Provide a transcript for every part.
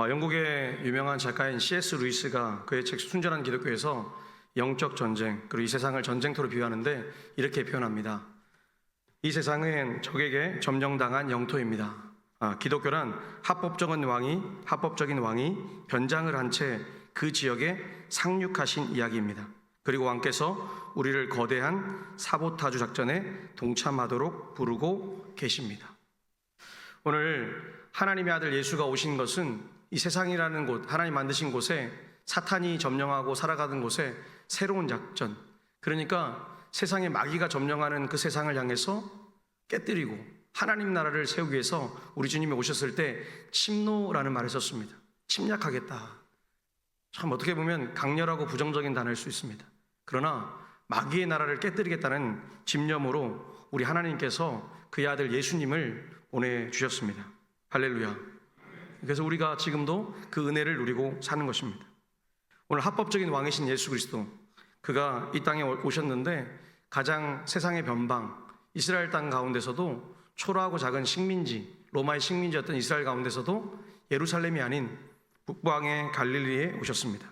영국의 유명한 작가인 C.S. 루이스가 그의 책 순전한 기독교에서 영적 전쟁, 그리고 이 세상을 전쟁터로 비유하는데 이렇게 표현합니다. 이 세상은 적에게 점령당한 영토입니다. 기독교란 합법적인 왕이 변장을 한 채 그 지역에 상륙하신 이야기입니다. 그리고 왕께서 우리를 거대한 사보타주 작전에 동참하도록 부르고 계십니다. 오늘 하나님의 아들 예수가 오신 것은 이 세상이라는 곳, 하나님 만드신 곳에 사탄이 점령하고 살아가는 곳에 새로운 작전, 그러니까 세상의 마귀가 점령하는 그 세상을 향해서 깨뜨리고 하나님 나라를 세우기 위해서 우리 주님이 오셨을 때 침노라는 말을 썼습니다. 침략하겠다. 참 어떻게 보면 강렬하고 부정적인 단어일 수 있습니다. 그러나 마귀의 나라를 깨뜨리겠다는 집념으로 우리 하나님께서 그의 아들 예수님을 보내주셨습니다. 할렐루야. 그래서 우리가 지금도 그 은혜를 누리고 사는 것입니다. 오늘 합법적인 왕이신 예수 그리스도, 그가 이 땅에 오셨는데 가장 세상의 변방, 이스라엘 땅 가운데서도 초라하고 작은 식민지, 로마의 식민지였던 이스라엘 가운데서도 예루살렘이 아닌 북방의 갈릴리에 오셨습니다.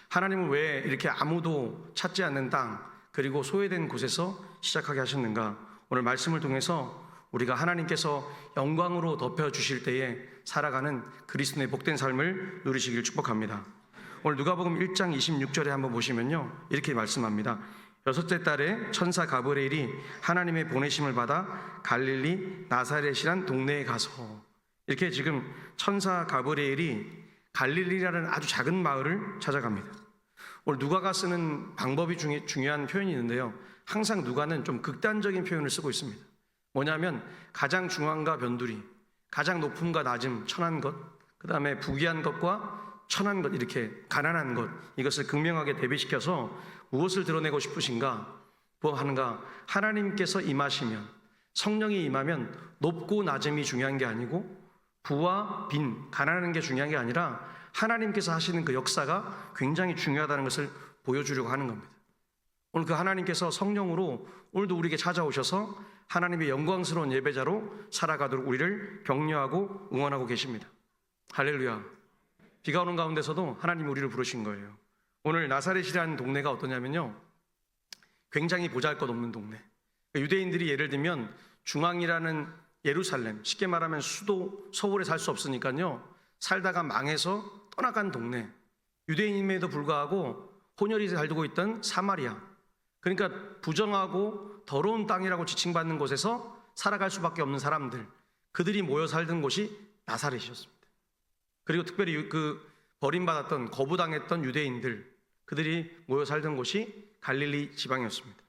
하나님은 왜 이렇게 아무도 찾지 않는 땅, 그리고 소외된 곳에서 시작하게 하셨는가? 오늘 말씀을 통해서 우리가 하나님께서 영광으로 덮여주실 때에 살아가는 그리스도의 복된 삶을 누리시길 축복합니다. 오늘 누가복음 1장 26절에 한번 보시면요, 이렇게 말씀합니다. 여섯째 달에 천사 가브리엘이 하나님의 보내심을 받아 갈릴리 나사렛이란 동네에 가서, 이렇게 지금 천사 가브리엘이 갈릴리라는 아주 작은 마을을 찾아갑니다. 오늘 누가가 쓰는 방법이 중요한 표현이 있는데요, 항상 누가는 좀 극단적인 표현을 쓰고 있습니다. 뭐냐면 가장 중앙과 변두리, 가장 높음과 낮음, 천한 것, 그 다음에 부귀한 것과 천한 것, 이렇게 가난한 것, 이것을 극명하게 대비시켜서 무엇을 드러내고 싶으신가? 뭐 하는가? 하나님께서 임하시면, 성령이 임하면 높고 낮음이 중요한 게 아니고 부와 빈, 가난한 게 중요한 게 아니라 하나님께서 하시는 그 역사가 굉장히 중요하다는 것을 보여주려고 하는 겁니다. 오늘 그 하나님께서 성령으로 오늘도 우리에게 찾아오셔서 하나님의 영광스러운 예배자로 살아가도록 우리를 격려하고 응원하고 계십니다. 할렐루야. 비가 오는 가운데서도 하나님이 우리를 부르신 거예요. 오늘 나사렛이라는 동네가 어떠냐면요, 굉장히 보잘것없는 동네. 유대인들이 예를 들면 중앙이라는 예루살렘, 쉽게 말하면 수도 서울에 살 수 없으니까요, 살다가 망해서 떠나간 동네, 유대인임에도 불구하고 혼혈이 살고 있던 사마리아, 그러니까 부정하고 더러운 땅이라고 지칭받는 곳에서 살아갈 수밖에 없는 사람들, 그들이 모여 살던 곳이 나사렛이었습니다. 그리고 특별히 그 버림받았던, 거부당했던 유대인들, 그들이 모여 살던 곳이 갈릴리 지방이었습니다.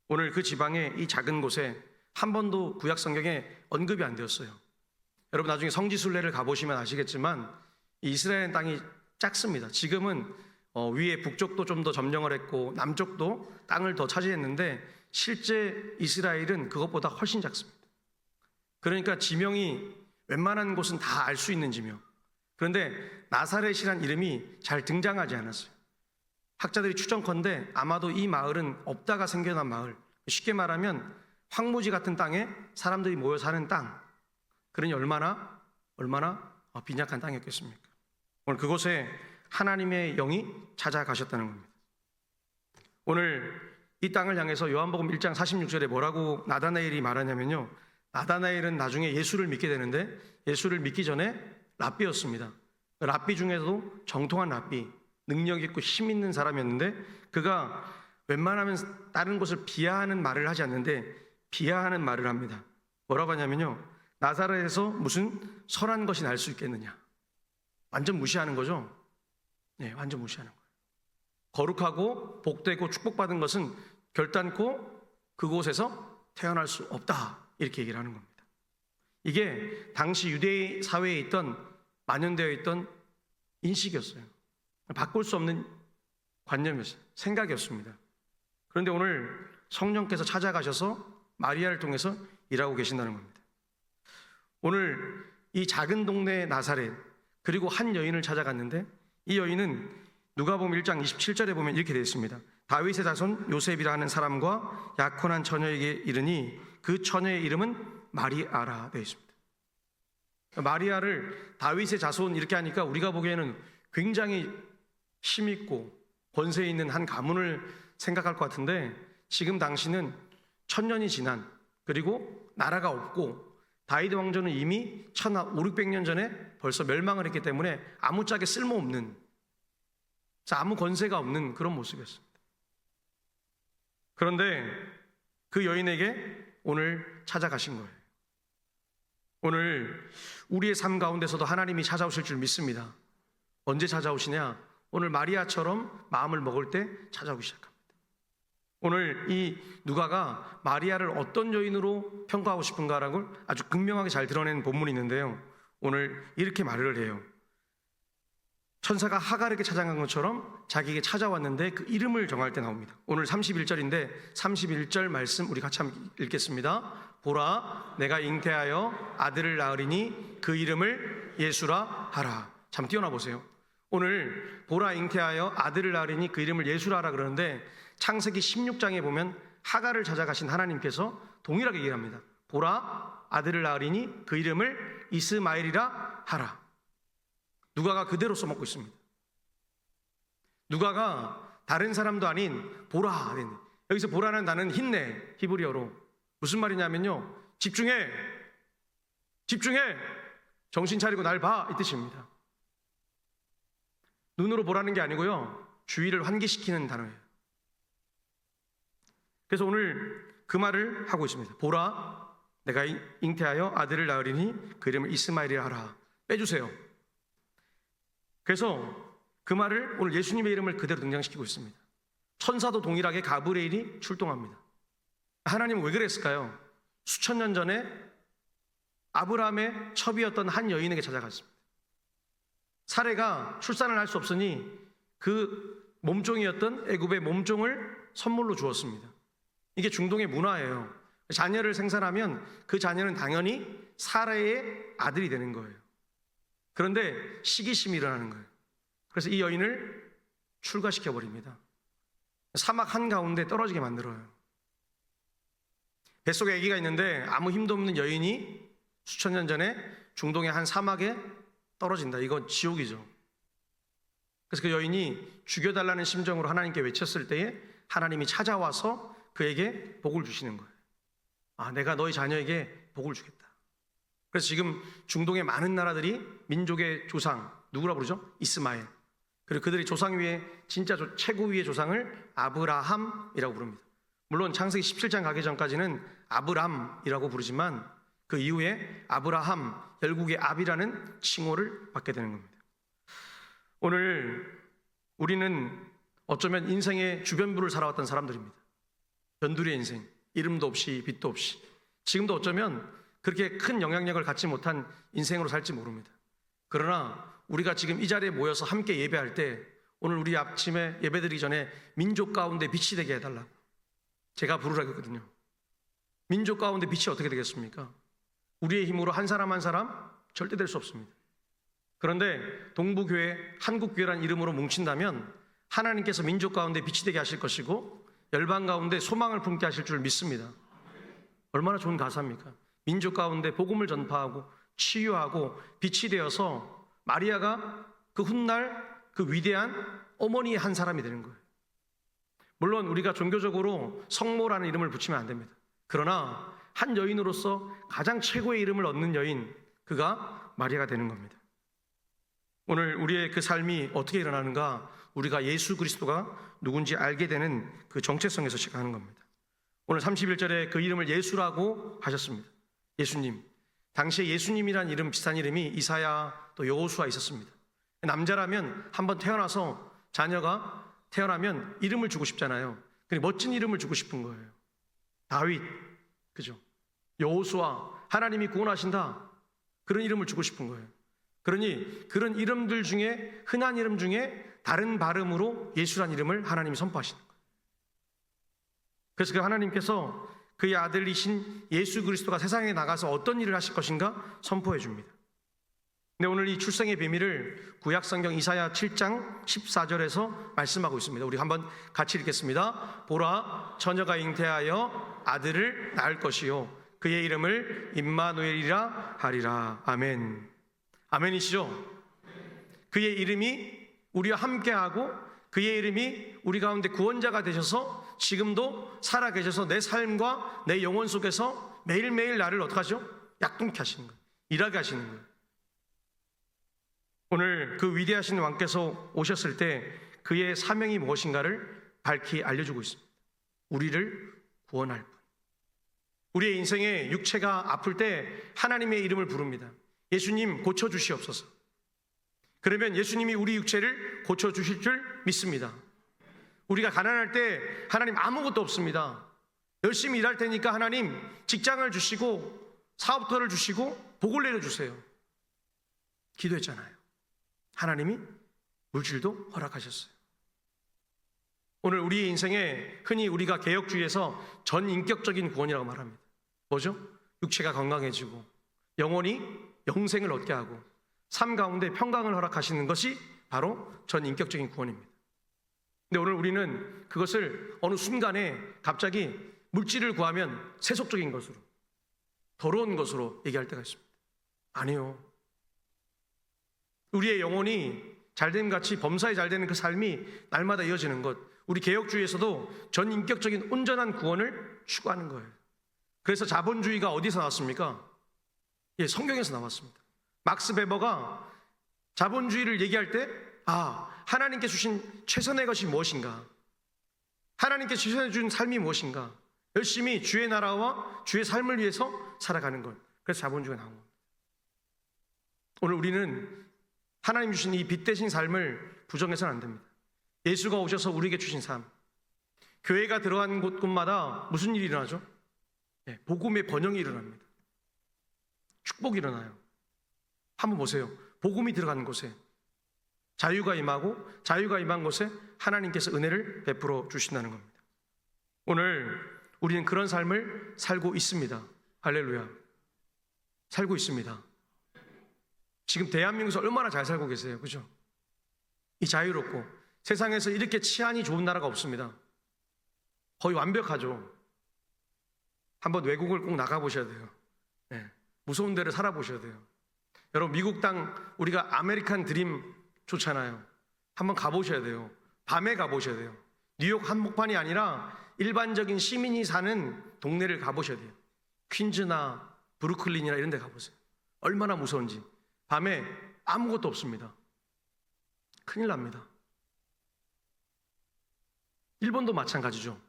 오늘 그 지방의 이 작은 곳에 한 번도 구약 성경에 언급이 안 되었어요. 여러분 나중에 성지순례를 가보시면 아시겠지만 이 이스라엘 땅이 작습니다. 지금은 위에 북쪽도 좀 더 점령을 했고 남쪽도 땅을 더 차지했는데 실제 이스라엘은 그것보다 훨씬 작습니다. 그러니까 지명이 웬만한 곳은 다 알 수 있는 지명. 그런데 나사렛이란 이름이 잘 등장하지 않았어요. 학자들이 추정컨대 아마도 이 마을은 없다가 생겨난 마을, 쉽게 말하면 황무지 같은 땅에 사람들이 모여 사는 땅, 그러니 얼마나 빈약한 땅이었겠습니까? 오늘 그곳에 하나님의 영이 찾아가셨다는 겁니다. 오늘 이 땅을 향해서 요한복음 1장 46절에 뭐라고 나다나엘이 말하냐면요, 나다나엘은 나중에 예수를 믿게 되는데 예수를 믿기 전에 랍비였습니다. 랍비 중에서도 정통한 랍비, 능력 있고 힘 있는 사람이었는데 그가 웬만하면 다른 곳을 비하하는 말을 하지 않는데 비하하는 말을 합니다. 뭐라고 하냐면요, 나사렛에서 무슨 선한 것이 날 수 있겠느냐. 완전 무시하는 거죠. 네, 완전 무시하는 거예요. 거룩하고 복되고 축복받은 것은 결단코 그곳에서 태어날 수 없다, 이렇게 얘기를 하는 겁니다. 이게 당시 유대 사회에 있던, 만연되어 있던 인식이었어요. 바꿀 수 없는 관념이었어요. 생각이었습니다. 그런데 오늘 성령께서 찾아가셔서 마리아를 통해서 일하고 계신다는 겁니다. 오늘 이 작은 동네 나사렛, 그리고 한 여인을 찾아갔는데 이 여인은 누가복음 1장 27절에 보면 이렇게 되어 있습니다. 다윗의 자손 요셉이라 하는 사람과 약혼한 처녀에게 이르니 그 처녀의 이름은 마리아라 되어 있습니다. 마리아를 다윗의 자손 이렇게 하니까 우리가 보기에는 굉장히 힘있고 권세 있는 한 가문을 생각할 것 같은데, 지금 당시는 1000년이 지난, 그리고 나라가 없고 다윗 왕조는 이미 1500~1600년 전에 벌써 멸망을 했기 때문에 아무짝에 쓸모없는, 아무 권세가 없는 그런 모습이었습니다. 그런데 그 여인에게 오늘 찾아가신 거예요. 오늘 우리의 삶 가운데서도 하나님이 찾아오실 줄 믿습니다. 언제 찾아오시냐? 오늘 마리아처럼 마음을 먹을 때 찾아오기 시작합니다. 오늘 이 누가가 마리아를 어떤 여인으로 평가하고 싶은가라고 아주 극명하게 잘 드러낸 본문이 있는데요, 오늘 이렇게 말을 해요. 천사가 하갈에게 찾아간 것처럼 자기에게 찾아왔는데 그 이름을 정할 때 나옵니다. 오늘 31절인데 31절 말씀 우리 같이 한번 읽겠습니다. 보라, 내가 잉태하여 아들을 낳으리니 그 이름을 예수라 하라. 잠 띄어나 보세요. 오늘 보라, 잉태하여 아들을 낳으리니 그 이름을 예수라 하라 그러는데, 창세기 16장에 보면 하갈을 찾아가신 하나님께서 동일하게 얘기합니다. 보라, 아들을 낳으리니 그 이름을 이스마엘이라 하라. 누가가 그대로 써먹고 있습니다. 누가가 다른 사람도 아닌 보라, 여기서 보라는 나는 힘내, 히브리어로 무슨 말이냐면요, 집중해, 정신 차리고 날 봐, 이 뜻입니다. 눈으로 보라는 게 아니고요, 주의를 환기시키는 단어예요. 그래서 오늘 그 말을 하고 있습니다. 보라, 내가 잉태하여 아들을 낳으리니 그 이름을 이스마엘이라 하라. 빼주세요. 그래서 그 말을 오늘 예수님의 이름을 그대로 등장시키고 있습니다. 천사도 동일하게 가브리엘이 출동합니다. 하나님은 왜 그랬을까요? 수천 년 전에 아브라함의 첩이었던 한 여인에게 찾아갔습니다. 사레가 출산을 할 수 없으니 그 몸종이었던 애굽의 몸종을 선물로 주었습니다. 이게 중동의 문화예요. 자녀를 생산하면 그 자녀는 당연히 사레의 아들이 되는 거예요. 그런데 시기심이 일어나는 거예요. 그래서 이 여인을 출가시켜버립니다. 사막 한가운데 떨어지게 만들어요. 뱃속에 아기가 있는데 아무 힘도 없는 여인이 수천 년 전에 중동의 한 사막에 떨어진다. 이건 지옥이죠. 그래서 그 여인이 죽여달라는 심정으로 하나님께 외쳤을 때에 하나님이 찾아와서 그에게 복을 주시는 거예요. 아, 내가 너희 자녀에게 복을 주겠다. 그래서 지금 중동의 많은 나라들이 민족의 조상, 누구라 부르죠? 이스마엘. 그리고 그들이 조상 위에 진짜 최고 위의 조상을 아브라함이라고 부릅니다. 물론 창세기 17장 가기 전까지는 아브람이라고 부르지만 그 이후에 아브라함, 결국에 압이라는 칭호를 받게 되는 겁니다. 오늘 우리는 어쩌면 인생의 주변부를 살아왔던 사람들입니다. 변두리의 인생, 이름도 없이 빛도 없이, 지금도 어쩌면 그렇게 큰 영향력을 갖지 못한 인생으로 살지 모릅니다. 그러나 우리가 지금 이 자리에 모여서 함께 예배할 때, 오늘 우리 아침에 예배드리기 전에 민족 가운데 빛이 되게 해달라고 제가 부르라고 했거든요. 민족 가운데 빛이 어떻게 되겠습니까? 우리의 힘으로 한 사람 한 사람 절대 될 수 없습니다. 그런데 동부교회, 한국교회라는 이름으로 뭉친다면 하나님께서 민족 가운데 빛이 되게 하실 것이고 열방 가운데 소망을 품게 하실 줄 믿습니다. 얼마나 좋은 가사입니까? 민족 가운데 복음을 전파하고 치유하고 빛이 되어서 마리아가 그 훗날 그 위대한 어머니의 한 사람이 되는 거예요. 물론 우리가 종교적으로 성모라는 이름을 붙이면 안 됩니다. 그러나 한 여인으로서 가장 최고의 이름을 얻는 여인, 그가 마리아가 되는 겁니다. 오늘 우리의 그 삶이 어떻게 일어나는가? 우리가 예수 그리스도가 누군지 알게 되는 그 정체성에서 시작하는 겁니다. 오늘 31절에 그 이름을 예수라고 하셨습니다. 예수님. 당시에 예수님이란 이름, 비슷한 이름이 이사야 또 여호수아 있었습니다. 남자라면 한번 태어나서 자녀가 태어나면 이름을 주고 싶잖아요. 멋진 이름을 주고 싶은 거예요. 다윗, 그죠? 여호수아, 하나님이 구원하신다. 그런 이름을 주고 싶은 거예요. 그러니 그런 이름들 중에, 흔한 이름 중에 다른 발음으로 예수란 이름을 하나님이 선포하시는 거예요. 그래서 그 하나님께서 그의 아들이신 예수 그리스도가 세상에 나가서 어떤 일을 하실 것인가 선포해 줍니다. 근데 오늘 이 출생의 비밀을 구약성경 이사야 7장 14절에서 말씀하고 있습니다. 우리 한번 같이 읽겠습니다. 보라, 처녀가 잉태하여 아들을 낳을 것이요 그의 이름을 임마누엘이라 하리라. 아멘. 아멘이시죠? 그의 이름이 우리와 함께하고 그의 이름이 우리 가운데 구원자가 되셔서 지금도 살아계셔서 내 삶과 내 영혼 속에서 매일매일 나를 어떻게 하죠? 약동케 하시는 거예요. 일하게 하시는 거예요. 오늘 그 위대하신 왕께서 오셨을 때 그의 사명이 무엇인가를 밝히 알려주고 있습니다. 우리를 구원할 분. 우리의 인생에 육체가 아플 때 하나님의 이름을 부릅니다. 예수님 고쳐주시옵소서. 그러면 예수님이 우리 육체를 고쳐주실 줄 믿습니다. 우리가 가난할 때 하나님 아무것도 없습니다. 열심히 일할 테니까 하나님 직장을 주시고 사업터를 주시고 복을 내려주세요. 기도했잖아요. 하나님이 물질도 허락하셨어요. 오늘 우리의 인생에 흔히 우리가 개혁주의에서 전인격적인 구원이라고 말합니다. 뭐죠? 육체가 건강해지고 영혼이 영생을 얻게 하고 삶 가운데 평강을 허락하시는 것이 바로 전인격적인 구원입니다. 근데 오늘 우리는 그것을 어느 순간에 갑자기 물질을 구하면 세속적인 것으로, 더러운 것으로 얘기할 때가 있습니다. 아니요. 우리의 영혼이 잘됨같이 범사에 잘되는 그 삶이 날마다 이어지는 것, 우리 개혁주의에서도 전인격적인 온전한 구원을 추구하는 거예요. 그래서 자본주의가 어디서 나왔습니까? 예, 성경에서 나왔습니다. 막스 베버가 자본주의를 얘기할 때 하나님께 주신 최선의 것이 무엇인가? 하나님께 최선해 준 삶이 무엇인가? 열심히 주의 나라와 주의 삶을 위해서 살아가는 것. 그래서 자본주의가 나온 겁니다. 오늘 우리는 하나님 주신 이 빛 대신 삶을 부정해서는 안 됩니다. 예수가 오셔서 우리에게 주신 삶. 교회가 들어간 곳마다 무슨 일이 일어나죠? 네, 복음의 번영이 일어납니다. 축복이 일어나요. 한번 보세요. 복음이 들어가는 곳에 자유가 임하고 자유가 임한 곳에 하나님께서 은혜를 베풀어 주신다는 겁니다. 오늘 우리는 그런 삶을 살고 있습니다. 할렐루야. 살고 있습니다. 지금 대한민국에서 얼마나 잘 살고 계세요. 그죠? 이 자유롭고 세상에서 이렇게 치안이 좋은 나라가 없습니다. 거의 완벽하죠. 한번 외국을 꼭 나가보셔야 돼요. 네, 무서운 데를 살아보셔야 돼요. 여러분 미국 땅 우리가 아메리칸 드림 좋잖아요. 한번 가보셔야 돼요. 밤에 가보셔야 돼요. 뉴욕 한복판이 아니라 일반적인 시민이 사는 동네를 가보셔야 돼요. 퀸즈나 브루클린이나 이런 데 가보세요. 얼마나 무서운지. 밤에 아무것도 없습니다. 큰일 납니다. 일본도 마찬가지죠.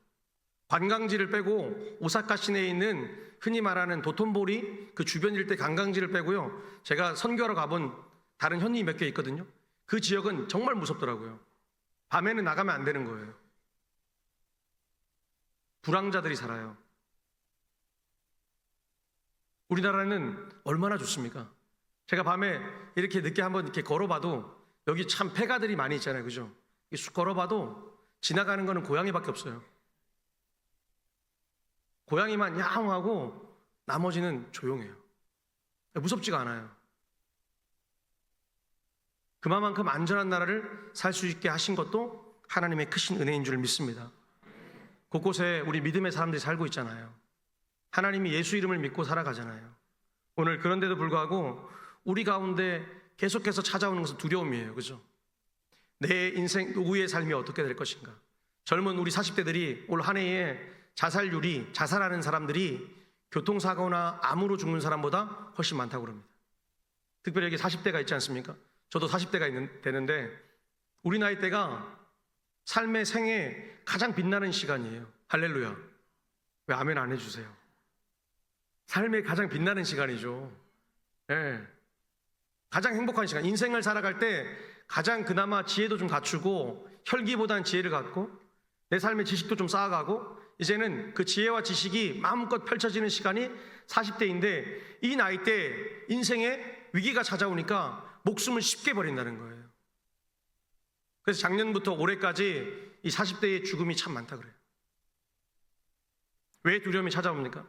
관광지를 빼고 오사카 시내에 있는 흔히 말하는 도톤보리 그 주변 일대 관광지를 빼고요. 제가 선교하러 가본 다른 현이 몇 개 있거든요. 그 지역은 정말 무섭더라고요. 밤에는 나가면 안 되는 거예요. 불황자들이 살아요. 우리나라는 얼마나 좋습니까? 제가 밤에 이렇게 늦게 한번 이렇게 걸어봐도 여기 참 폐가들이 많이 있잖아요. 그죠? 쑥 걸어봐도 지나가는 거는 고양이밖에 없어요. 고양이만 야옹하고 나머지는 조용해요. 무섭지가 않아요. 그만큼 안전한 나라를 살 수 있게 하신 것도 하나님의 크신 은혜인 줄 믿습니다. 곳곳에 우리 믿음의 사람들이 살고 있잖아요. 하나님이 예수 이름을 믿고 살아가잖아요. 오늘 그런데도 불구하고 우리 가운데 계속해서 찾아오는 것은 두려움이에요. 그죠? 내 인생 노후의 삶이 어떻게 될 것인가? 젊은 우리 40대들이 올 한 해에 자살률이 자살하는 사람들이 교통사고나 암으로 죽는 사람보다 훨씬 많다고 그럽니다. 특별히 여기 40대가 있지 않습니까? 저도 40대가 되는데 우리 나이 때가 삶의 생에 가장 빛나는 시간이에요. 할렐루야. 왜 아멘 안 해주세요? 삶의 가장 빛나는 시간이죠. 네. 가장 행복한 시간. 인생을 살아갈 때 가장 그나마 지혜도 좀 갖추고 혈기보다는 지혜를 갖고 내 삶의 지식도 좀 쌓아가고 이제는 그 지혜와 지식이 마음껏 펼쳐지는 시간이 40대인데 이 나이 때 인생에 위기가 찾아오니까 목숨을 쉽게 버린다는 거예요. 그래서 작년부터 올해까지 이 40대의 죽음이 참 많다 그래요. 왜 두려움이 찾아옵니까?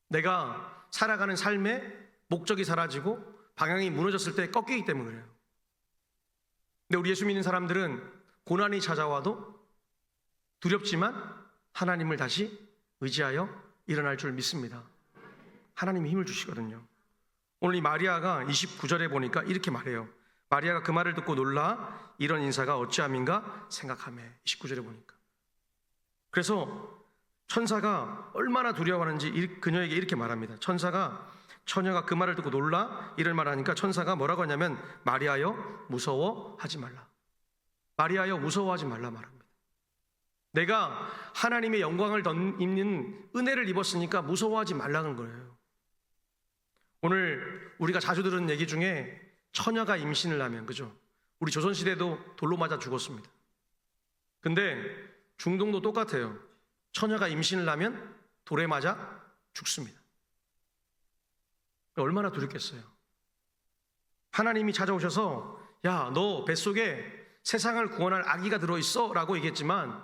내가 살아가는 삶의 목적이 사라지고 방향이 무너졌을 때 꺾이기 때문에 그래요. 근데 우리 예수 믿는 사람들은 고난이 찾아와도 두렵지만 하나님을 다시 의지하여 일어날 줄 믿습니다. 하나님이 힘을 주시거든요. 오늘 이 마리아가 29절에 보니까 이렇게 말해요. 마리아가 그 말을 듣고 놀라 이런 인사가 어찌함인가 생각하며. 29절에 보니까. 그래서 천사가 얼마나 두려워하는지 그녀에게 이렇게 말합니다. 처녀가 그 말을 듣고 놀라 이런 말 하니까 천사가 뭐라고 하냐면 마리아여 무서워하지 말라. 마리아여 무서워하지 말라 말합니다. 내가 하나님의 영광을 입는 은혜를 입었으니까 무서워하지 말라는 거예요. 오늘 우리가 자주 들은 얘기 중에 처녀가 임신을 하면, 그죠? 우리 조선시대도 돌로 맞아 죽었습니다. 근데 중동도 똑같아요. 처녀가 임신을 하면 돌에 맞아 죽습니다. 얼마나 두렵겠어요. 하나님이 찾아오셔서 야, 너 뱃속에 세상을 구원할 아기가 들어있어 라고 얘기했지만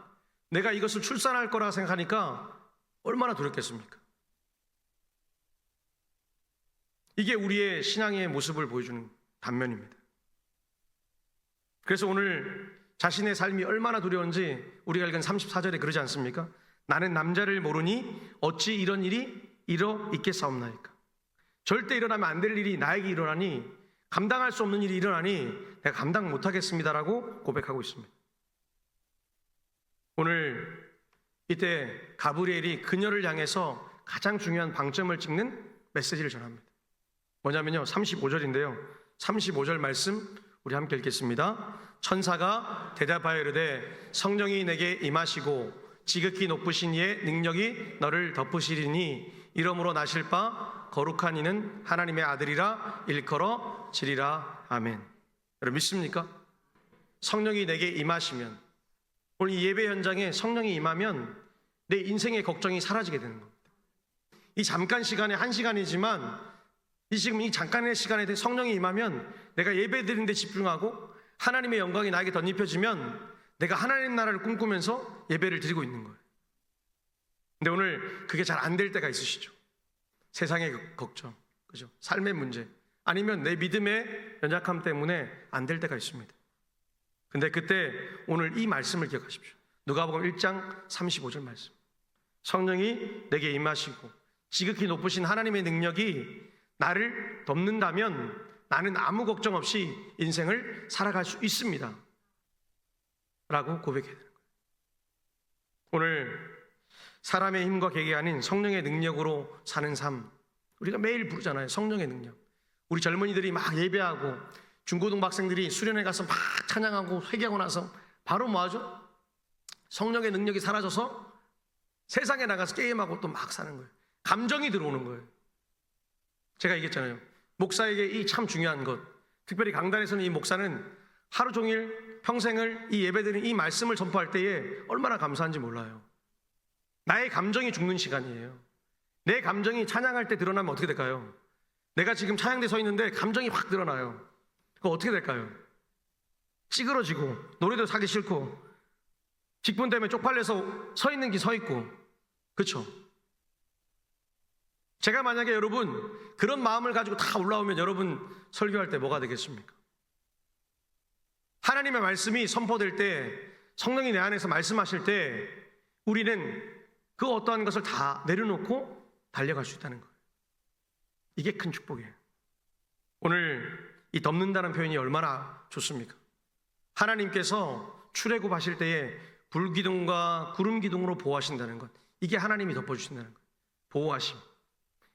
내가 이것을 출산할 거라 생각하니까 얼마나 두렵겠습니까? 이게 우리의 신앙의 모습을 보여주는 단면입니다. 그래서 오늘 자신의 삶이 얼마나 두려운지 우리가 읽은 34절에 그러지 않습니까? 나는 남자를 모르니 어찌 이런 일이 일어 있겠사옵나이까. 절대 일어나면 안 될 일이 나에게 일어나니, 감당할 수 없는 일이 일어나니 내가 감당 못하겠습니다라고 고백하고 있습니다. 오늘 이때 가브리엘이 그녀를 향해서 가장 중요한 방점을 찍는 메시지를 전합니다. 뭐냐면요, 35절인데요 35절 말씀 우리 함께 읽겠습니다. 천사가 대답하여 이르되 성령이 내게 임하시고 지극히 높으신 이의 능력이 너를 덮으시리니 이러므로 나실 바 거룩한 이는 하나님의 아들이라 일컬어지리라. 아멘. 여러분 믿습니까? 성령이 내게 임하시면, 오늘 이 예배 현장에 성령이 임하면 내 인생의 걱정이 사라지게 되는 겁니다. 이 잠깐 시간에 1시간이지만 지금 이 잠깐의 시간에 성령이 임하면 내가 예배 드리는 데 집중하고 하나님의 영광이 나에게 덧입혀지면 내가 하나님 나라를 꿈꾸면서 예배를 드리고 있는 거예요. 근데 오늘 그게 잘 안 될 때가 있으시죠. 세상의 걱정, 그죠? 삶의 문제, 아니면 내 믿음의 연약함 때문에 안 될 때가 있습니다. 근데 그때 오늘 이 말씀을 기억하십시오. 누가복음 1장 35절 말씀. 성령이 내게 임하시고 지극히 높으신 하나님의 능력이 나를 덮는다면 나는 아무 걱정 없이 인생을 살아갈 수 있습니다 라고 고백해야 되는 거예요. 오늘 사람의 힘과 계획이 아닌 성령의 능력으로 사는 삶, 우리가 매일 부르잖아요. 성령의 능력. 우리 젊은이들이 막 예배하고 중고등학생들이 수련회 가서 막 찬양하고 회개하고 나서 바로 뭐 하죠? 성령의 능력이 사라져서 세상에 나가서 게임하고 또 막 사는 거예요. 감정이 들어오는 거예요. 제가 얘기했잖아요. 목사에게 이 참 중요한 것, 특별히 강단에서는 이 목사는 하루 종일 평생을 이 예배드리는 이 말씀을 전파할 때에 얼마나 감사한지 몰라요. 나의 감정이 죽는 시간이에요. 내 감정이 찬양할 때 드러나면 어떻게 될까요? 내가 지금 찬양대에 서 있는데 감정이 확 드러나요. 그거 어떻게 될까요? 찌그러지고 노래도 하기 싫고 직분 때문에 쪽팔려서 서 있는 게 서 있고, 그렇죠? 제가 만약에 여러분 그런 마음을 가지고 다 올라오면 여러분 설교할 때 뭐가 되겠습니까? 하나님의 말씀이 선포될 때, 성령이 내 안에서 말씀하실 때 우리는 그 어떠한 것을 다 내려놓고 달려갈 수 있다는 거예요. 이게 큰 축복이에요. 오늘 이 덮는다는 표현이 얼마나 좋습니까? 하나님께서 출애굽하실 때에 불기둥과 구름기둥으로 보호하신다는 것, 이게 하나님이 덮어주신다는 것, 보호하심.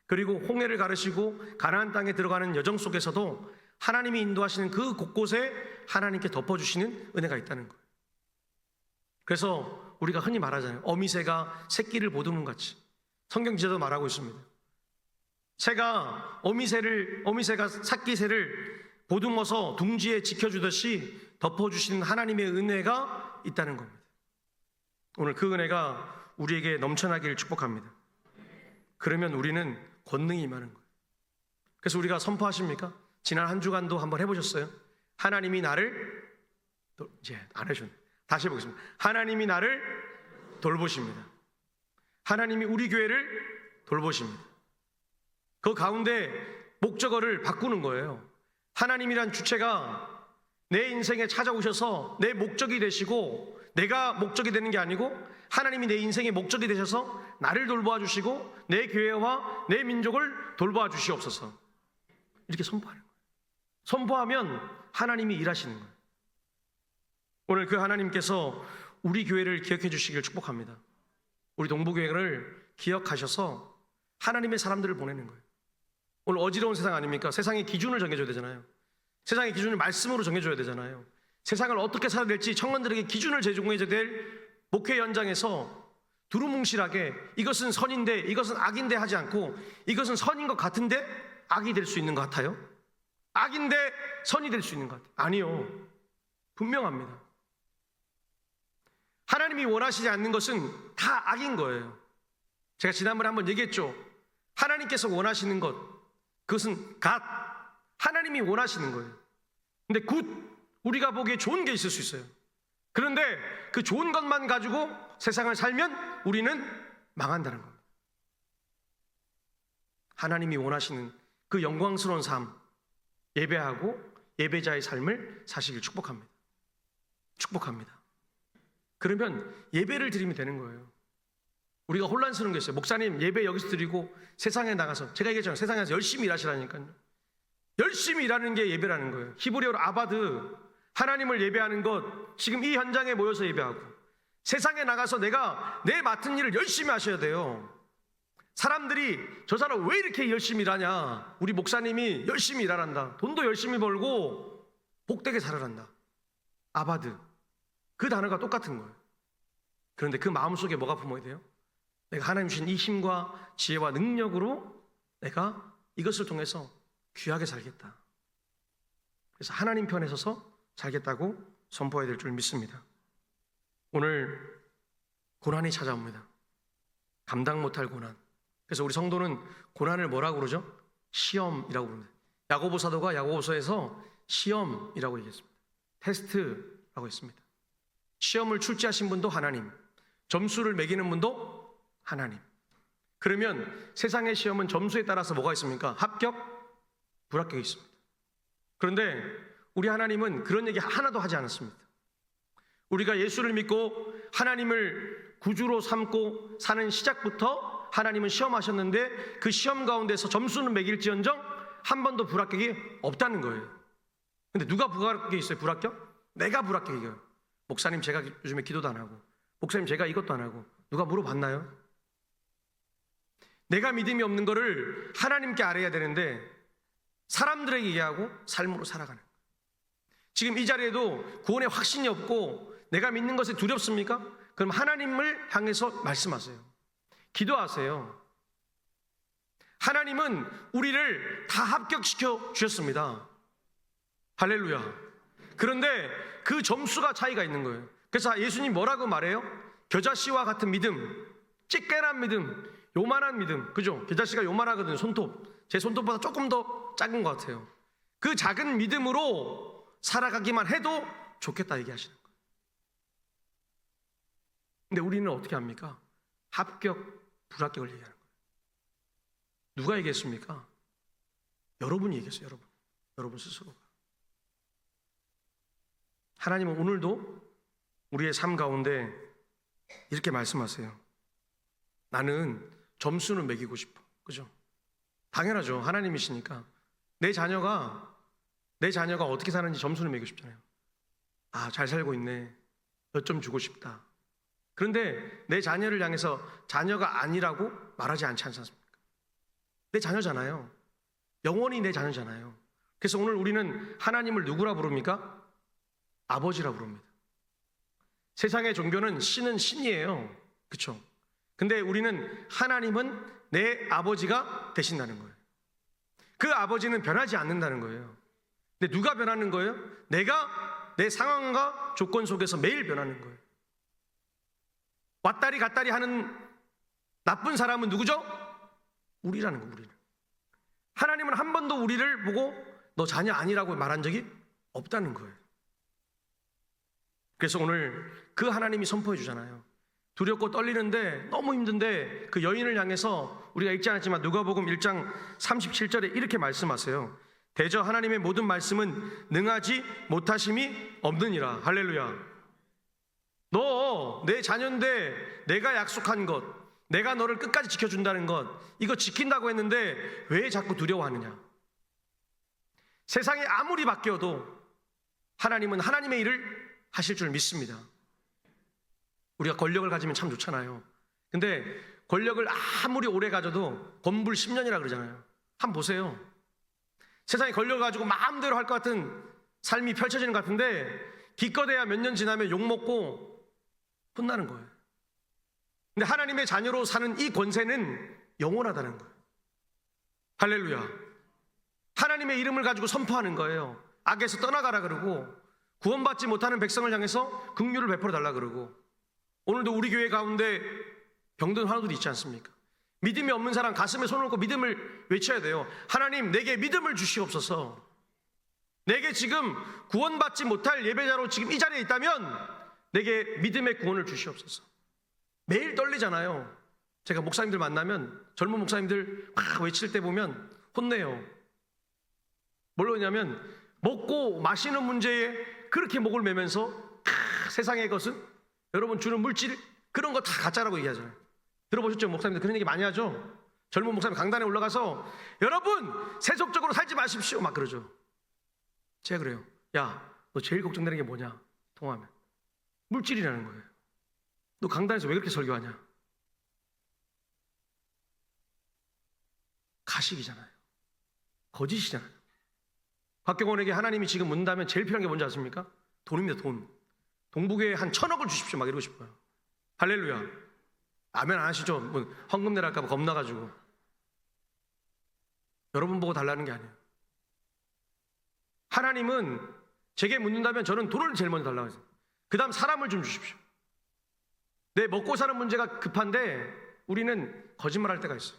그리고 홍해를 가르시고 가나안 땅에 들어가는 여정 속에서도 하나님이 인도하시는 그 곳곳에 하나님께 덮어주시는 은혜가 있다는 거예요. 그래서 우리가 흔히 말하잖아요. 어미새가 새끼를 보듬은 같이. 성경 기자도 말하고 있습니다. 새가 어미새가 새끼새를 보듬어서 둥지에 지켜주듯이 덮어주시는 하나님의 은혜가 있다는 겁니다. 오늘 그 은혜가 우리에게 넘쳐나기를 축복합니다. 그러면 우리는 권능이 임하는 거예요. 그래서 우리가 선포하십니까? 지난 한 주간도 한번 해보셨어요? 하나님이 나를 이제 안 해주네. 다시 해보겠습니다. 하나님이 나를 돌보십니다. 하나님이 우리 교회를 돌보십니다. 그 가운데 목적어를 바꾸는 거예요. 하나님이란 주체가 내 인생에 찾아오셔서 내 목적이 되시고 내가 목적이 되는 게 아니고 하나님이 내 인생의 목적이 되셔서 나를 돌보아 주시고 내 교회와 내 민족을 돌보아 주시옵소서. 이렇게 선포하는 거예요. 선포하면 하나님이 일하시는 거예요. 오늘 그 하나님께서 우리 교회를 기억해 주시길 축복합니다. 우리 동부교회를 기억하셔서 하나님의 사람들을 보내는 거예요. 오늘 어지러운 세상 아닙니까? 세상의 기준을 정해줘야 되잖아요. 세상의 기준을 말씀으로 정해줘야 되잖아요. 세상을 어떻게 살아야 될지 청년들에게 기준을 제공해줘야 될 목회 현장에서 두루뭉실하게 이것은 선인데 이것은 악인데 하지 않고 이것은 선인 것 같은데 악이 될 수 있는 것 같아요? 악인데 선이 될 수 있는 것 같아요? 아니요. 분명합니다. 하나님이 원하시지 않는 것은 다 악인 거예요. 제가 지난번에 한번 얘기했죠. 하나님께서 원하시는 것, 그것은 갓 하나님이 원하시는 거예요. 근데 굿 우리가 보기에 좋은 게 있을 수 있어요. 그런데 그 좋은 것만 가지고 세상을 살면 우리는 망한다는 겁니다. 하나님이 원하시는 그 영광스러운 삶, 예배하고 예배자의 삶을 사시길 축복합니다. 축복합니다. 그러면 예배를 드리면 되는 거예요. 우리가 혼란스러운 게 있어요. 목사님 예배 여기서 드리고 세상에 나가서, 제가 얘기했잖아요. 세상에서 열심히 일하시라니까요. 열심히 일하는 게 예배라는 거예요. 히브리어로 아바드, 하나님을 예배하는 것, 지금 이 현장에 모여서 예배하고 세상에 나가서 내가 내 맡은 일을 열심히 하셔야 돼요. 사람들이 저 사람 왜 이렇게 열심히 일하냐, 우리 목사님이 열심히 일하란다, 돈도 열심히 벌고 복되게 살아란다. 아바드, 그 단어가 똑같은 거예요. 그런데 그 마음속에 뭐가 품어야 돼요? 내가 하나님 주신 이 힘과 지혜와 능력으로 내가 이것을 통해서 귀하게 살겠다. 그래서 하나님 편에 서서 살겠다고 선포해야 될 줄 믿습니다. 오늘 고난이 찾아옵니다. 감당 못할 고난. 그래서 우리 성도는 고난을 뭐라고 그러죠? 시험이라고 부릅니다. 야고보 사도가 야고보서에서 시험이라고 얘기했습니다. 테스트라고 했습니다. 시험을 출제하신 분도 하나님, 점수를 매기는 분도 하나님. 그러면 세상의 시험은 점수에 따라서 뭐가 있습니까? 합격, 불합격이 있습니다. 그런데 우리 하나님은 그런 얘기 하나도 하지 않았습니다. 우리가 예수를 믿고 하나님을 구주로 삼고 사는 시작부터 하나님은 시험하셨는데 그 시험 가운데서 점수는 매길지언정 한 번도 불합격이 없다는 거예요. 근데 누가 불합격이 있어요? 불합격? 내가 불합격이에요. 목사님 제가 요즘에 기도도 안 하고, 목사님 제가 이것도 안 하고, 누가 물어봤나요? 내가 믿음이 없는 거를 하나님께 알아야 되는데 사람들에게 얘기하고 삶으로 살아가는 거예요. 지금 이 자리에도 구원의 확신이 없고 내가 믿는 것에 두렵습니까? 그럼 하나님을 향해서 말씀하세요. 기도하세요. 하나님은 우리를 다 합격시켜 주셨습니다. 할렐루야. 그런데 그 점수가 차이가 있는 거예요. 그래서 예수님 뭐라고 말해요? 겨자씨와 같은 믿음, 찌개난 믿음, 요만한 믿음. 그죠? 겨자씨가 요만하거든요. 손톱. 제 손톱보다 조금 더 작은 것 같아요. 그 작은 믿음으로 살아가기만 해도 좋겠다 얘기하시는 거예요. 근데 우리는 어떻게 합니까? 합격, 불합격을 얘기하는 거예요. 누가 얘기했습니까? 여러분이 얘기했어요. 여러분 스스로가. 하나님은 오늘도 우리의 삶 가운데 이렇게 말씀하세요. 나는 점수는 매기고 싶어. 그죠? 당연하죠. 하나님이시니까. 내 자녀가 어떻게 사는지 점수는 매기고 싶잖아요. 아, 잘 살고 있네. 몇 점 주고 싶다. 그런데 내 자녀를 향해서 자녀가 아니라고 말하지 않지 않습니까? 내 자녀잖아요. 영원히 내 자녀잖아요. 그래서 오늘 우리는 하나님을 누구라 부릅니까? 아버지라 부릅니다. 세상의 종교는 신은 신이에요. 그렇죠? 근데 우리는 하나님은 내 아버지가 되신다는 거예요. 그 아버지는 변하지 않는다는 거예요. 근데 누가 변하는 거예요? 내가 내 상황과 조건 속에서 매일 변하는 거예요. 왔다리 갔다리 하는 나쁜 사람은 누구죠? 우리라는 거예요. 우리는. 하나님은 한 번도 우리를 보고 너 자녀 아니라고 말한 적이 없다는 거예요. 그래서 오늘 그 하나님이 선포해 주잖아요. 두렵고 떨리는데 너무 힘든데 그 여인을 향해서 우리가 읽지 않았지만 누가복음 1장 37절에 이렇게 말씀하세요. 대저 하나님의 모든 말씀은 능하지 못하심이 없느니라. 할렐루야. 너 내 자녀인데 내가 약속한 것, 내가 너를 끝까지 지켜준다는 것, 이거 지킨다고 했는데 왜 자꾸 두려워하느냐? 세상이 아무리 바뀌어도 하나님은 하나님의 일을 하실 줄 믿습니다. 우리가 권력을 가지면 참 좋잖아요. 근데 권력을 아무리 오래 가져도 건불 10년이라 그러잖아요. 한번 보세요. 세상에 권력을 가지고 마음대로 할 것 같은 삶이 펼쳐지는 것 같은데 기껏해야 몇 년 지나면 욕먹고 혼나는 거예요. 근데 하나님의 자녀로 사는 이 권세는 영원하다는 거예요. 할렐루야. 하나님의 이름을 가지고 선포하는 거예요. 악에서 떠나가라 그러고 구원받지 못하는 백성을 향해서 긍휼을 베풀어 달라 그러고 오늘도 우리 교회 가운데 병든 환우들이 있지 않습니까? 믿음이 없는 사람 가슴에 손을 얹고 믿음을 외쳐야 돼요. 하나님 내게 믿음을 주시옵소서. 내게 지금 구원받지 못할 예배자로 지금 이 자리에 있다면 내게 믿음의 구원을 주시옵소서. 매일 떨리잖아요. 제가 목사님들 만나면 젊은 목사님들 막 외칠 때 보면 혼내요. 뭘로 하냐면 먹고 마시는 문제에 그렇게 목을 매면서 세상의 것은 여러분 주는 물질 그런 거 다 가짜라고 얘기하잖아요. 들어보셨죠? 목사님들 그런 얘기 많이 하죠. 젊은 목사님 강단에 올라가서 여러분 세속적으로 살지 마십시오 막 그러죠. 제가 그래요. 야, 너 제일 걱정되는 게 뭐냐? 통화하면 물질이라는 거예요. 너 강단에서 왜 그렇게 설교하냐? 가식이잖아요. 거짓이잖아요. 박경원에게 하나님이 지금 묻는다면 제일 필요한 게 뭔지 아십니까? 돈입니다. 돈. 동북에 한 1,000억을 주십시오 막 이러고 싶어요. 할렐루야. 아멘 안 하시죠? 뭐 헌금 내랄까 봐 겁나가지고. 여러분 보고 달라는 게 아니에요. 하나님은 제게 묻는다면 저는 돈을 제일 먼저 달라고 했어요. 그 다음 사람을 좀 주십시오. 내 먹고 사는 문제가 급한데 우리는 거짓말할 때가 있어요.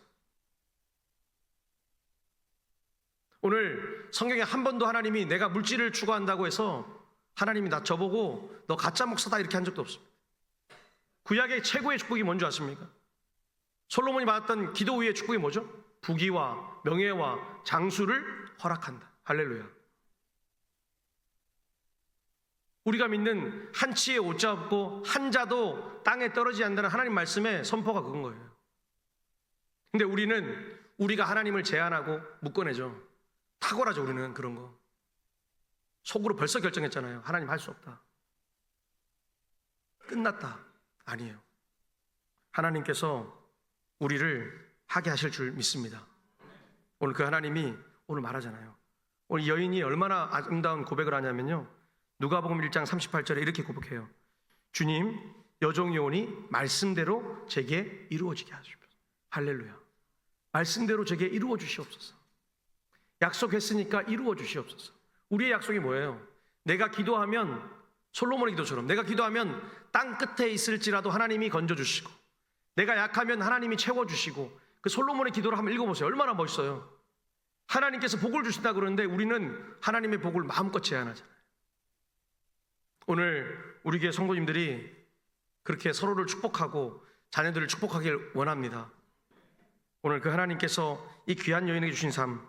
오늘 성경에 한 번도 하나님이 내가 물질을 추구한다고 해서 하나님이 저보고 너 가짜 목사다 이렇게 한 적도 없습니다. 구약의 최고의 축복이 뭔지 아십니까? 솔로몬이 받았던 기도 위의 축복이 뭐죠? 부귀와 명예와 장수를 허락한다. 할렐루야. 우리가 믿는 한치의 옷자 없고 한 자도 땅에 떨어지지 않는다는 하나님 말씀의 선포가 그건 거예요. 근데 우리는 우리가 하나님을 제한하고 묶어내죠. 탁월하죠. 우리는 그런 거 속으로 벌써 결정했잖아요. 하나님 할 수 없다. 끝났다. 아니에요. 하나님께서 우리를 하게 하실 줄 믿습니다. 오늘 그 하나님이 오늘 말하잖아요. 오늘 이 여인이 얼마나 아름다운 고백을 하냐면요. 누가복음 1장 38절에 이렇게 고백해요. 주님, 여종이 오니 말씀대로 제게 이루어지게 하시옵소서. 할렐루야. 말씀대로 제게 이루어 주시옵소서. 약속했으니까 이루어 주시옵소서. 우리의 약속이 뭐예요? 내가 기도하면 솔로몬의 기도처럼 내가 기도하면 땅 끝에 있을지라도 하나님이 건져주시고 내가 약하면 하나님이 채워주시고 그 솔로몬의 기도를 한번 읽어보세요. 얼마나 멋있어요. 하나님께서 복을 주신다 그러는데 우리는 하나님의 복을 마음껏 제한하잖아요. 오늘 우리 교회 성도님들이 그렇게 서로를 축복하고 자녀들을 축복하길 원합니다. 오늘 그 하나님께서 이 귀한 여인에게 주신 삶,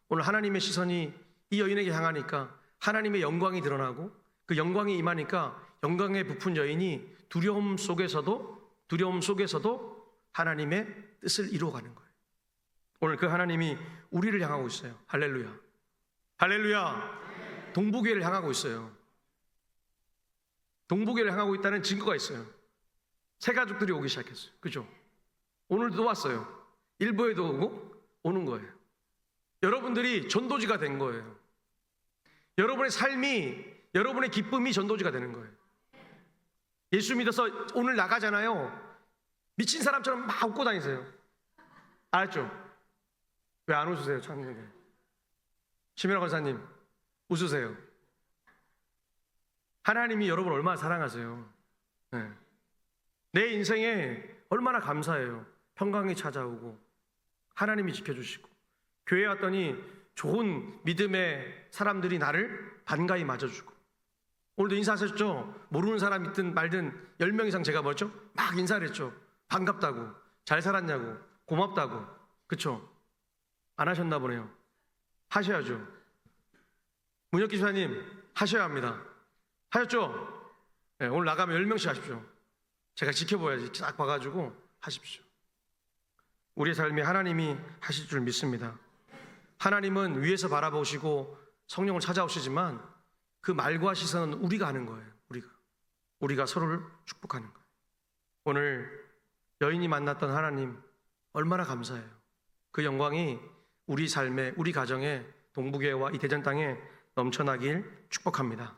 오늘 하나님의 시선이 이 여인에게 향하니까 하나님의 영광이 드러나고 그 영광이 임하니까 영광에 부푼 여인이 두려움 속에서도 하나님의 뜻을 이루어가는 거예요. 오늘 그 하나님이 우리를 향하고 있어요. 할렐루야. 할렐루야. 동북교회를 향하고 있어요. 동북교회를 향하고 있다는 증거가 있어요. 새 가족들이 오기 시작했어요. 그죠? 오늘도 왔어요. 일부에도 오고 오는 거예요. 여러분들이 전도지가 된 거예요. 여러분의 삶이, 여러분의 기쁨이 전도지가 되는 거예요. 예수 믿어서 오늘 나가잖아요. 미친 사람처럼 막 웃고 다니세요. 알았죠? 왜 안 웃으세요? 참는데. 심연아 권사님 웃으세요. 하나님이 여러분을 얼마나 사랑하세요. 네. 내 인생에 얼마나 감사해요. 평강이 찾아오고 하나님이 지켜주시고 교회에 왔더니 좋은 믿음의 사람들이 나를 반가이 맞아주고 오늘도 인사하셨죠? 모르는 사람 있든 말든 10명 이상 제가 뭐죠? 막 인사를 했죠. 반갑다고, 잘 살았냐고, 고맙다고. 그쵸? 안 하셨나 보네요. 하셔야죠. 문혁 기사님 하셔야 합니다. 하셨죠? 네, 오늘 나가면 10명씩 하십시오. 제가 지켜봐야지. 딱 봐가지고 하십시오. 우리의 삶이 하나님이 하실 줄 믿습니다. 하나님은 위에서 바라보시고 성령을 찾아오시지만 그 말과 시선은 우리가 하는 거예요. 우리가 서로를 축복하는 거예요. 오늘 여인이 만났던 하나님 얼마나 감사해요. 그 영광이 우리 삶에, 우리 가정에, 동북교회와 이 대전 땅에 넘쳐나길 축복합니다.